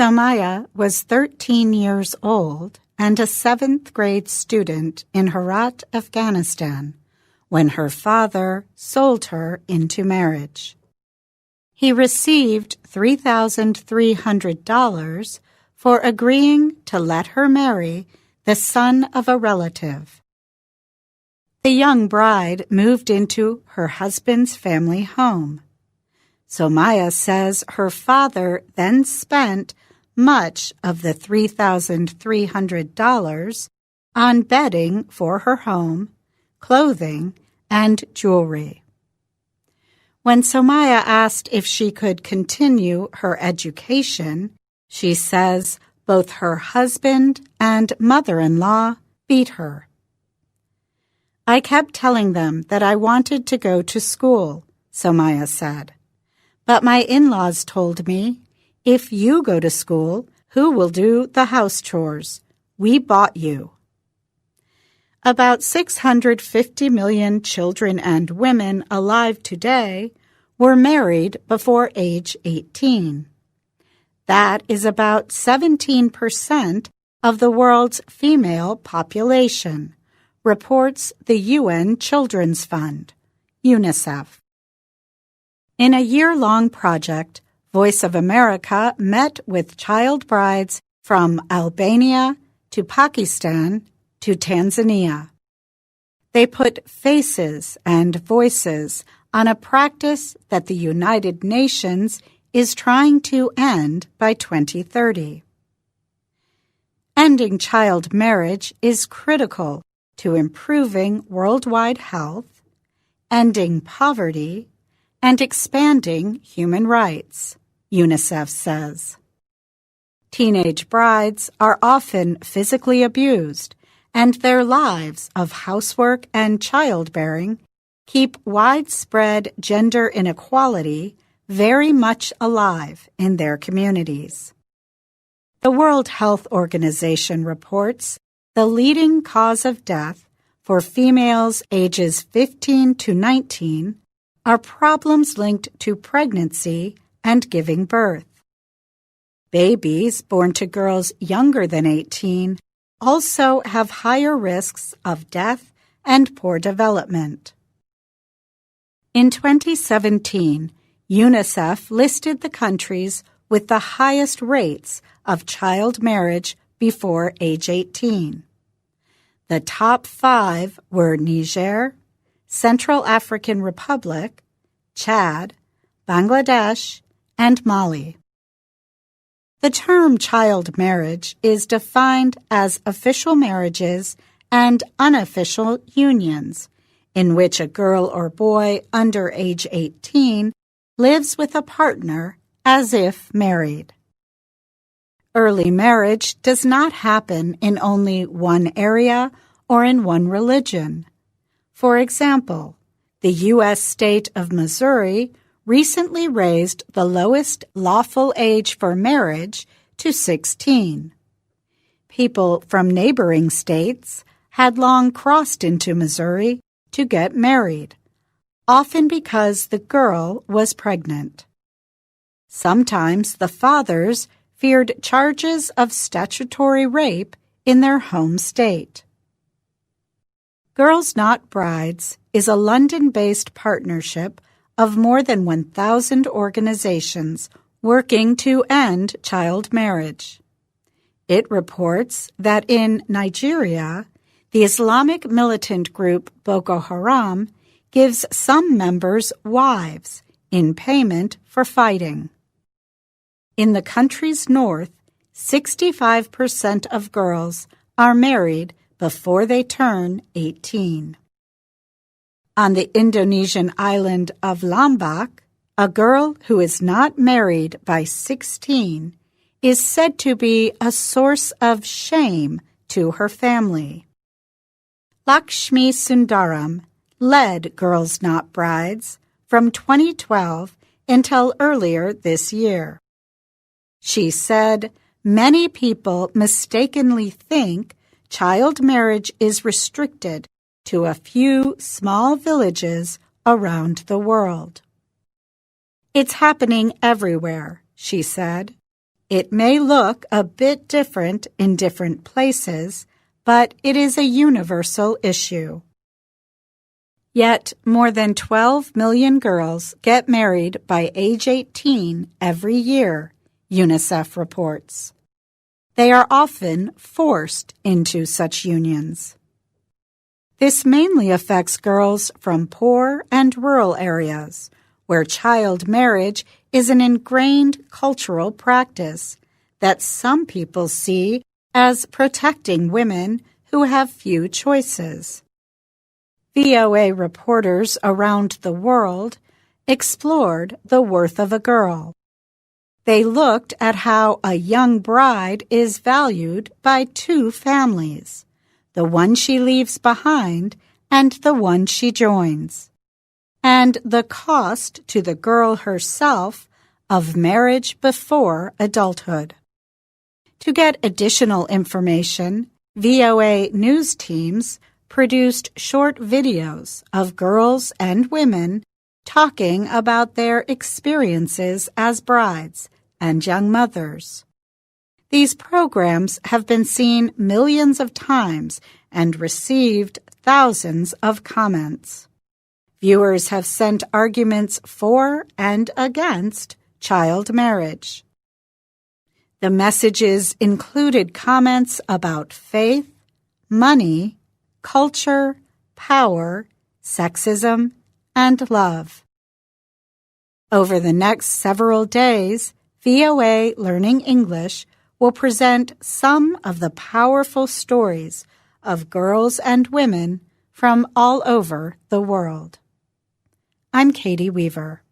Somaya was 13 years old and a 7th grade student in Herat, Afghanistan, when her father sold her into marriage. He received $3,300 for agreeing to let her marry the son of a relative. The young bride moved into her husband's family home. Somaya says her father then spent much of the $3,300 on bedding for her home, clothing, and jewelry. When Somaya asked if she could continue her education, she says both her husband and mother-in-law beat her. "I kept telling them that I wanted to go to school," Somaya said. "But my in-laws told me, if you go to school, who will do the house chores? We bought you." About 650 million children and women alive today were married before age 18. That is about 17% of the world's female population, reports the UN Children's Fund, UNICEF. In a year-long project, Voice of America met with child brides from Albania to Pakistan to Tanzania. They put faces and voices on a practice that the United Nations is trying to end by 2030. Ending child marriage is critical to improving worldwide health, ending poverty, and expanding human rights, UNICEF says. Teenage brides are often physically abused, and their lives of housework and childbearing keep widespread gender inequality very much alive in their communities. The World Health Organization reports the leading cause of death for females ages 15 to 19 are problems linked to pregnancy and giving birth. Babies born to girls younger than 18 also have higher risks of death and poor development. In 2017, UNICEF listed the countries with the highest rates of child marriage before age 18. The top 5 were Niger, Central African Republic, Chad, Bangladesh, and Mali. The term child marriage is defined as official marriages and unofficial unions in which a girl or boy under age 18 lives with a partner as if married. Early marriage does not happen in only one area or in one religion. For example, the U.S. state of Missouri recently raised the lowest lawful age for marriage to 16. People from neighboring states had long crossed into Missouri to get married, often because the girl was pregnant. Sometimes the fathers feared charges of statutory rape in their home state. Girls Not Brides is a London-based partnership of more than 1,000 organizations working to end child marriage. It reports that in Nigeria, the Islamic militant group Boko Haram gives some members wives in payment for fighting. In the country's north, 65% of girls are married before they turn 18. On the Indonesian island of Lombok, a girl who is not married by 16 is said to be a source of shame to her family. Lakshmi Sundaram led Girls Not Brides from 2012 until earlier this year. She said, "Many people mistakenly think child marriage is restricted to a few small villages around the world. It's happening everywhere," she said. It may look a bit different in different places, but it is a universal issue. Yet, more than 12 million girls get married by age 18 every year, UNICEF reports. They are often forced into such unions. This mainly affects girls from poor and rural areas, where child marriage is an ingrained cultural practice that some people see as protecting women who have few choices. VOA reporters around the world explored the worth of a girl. They looked at how a young bride is valued by two families, the one she leaves behind and the one she joins, and the cost to the girl herself of marriage before adulthood. To get additional information, VOA news teams produced short videos of girls and women talking about their experiences as brides and young mothers. These programs have been seen millions of times and received thousands of comments. Viewers have sent arguments for and against child marriage. The messages included comments about faith, money, culture, power, sexism, and love. Over the next several days, VOA Learning English will present some of the powerful stories of girls and women from all over the world. I'm Caty Weaver.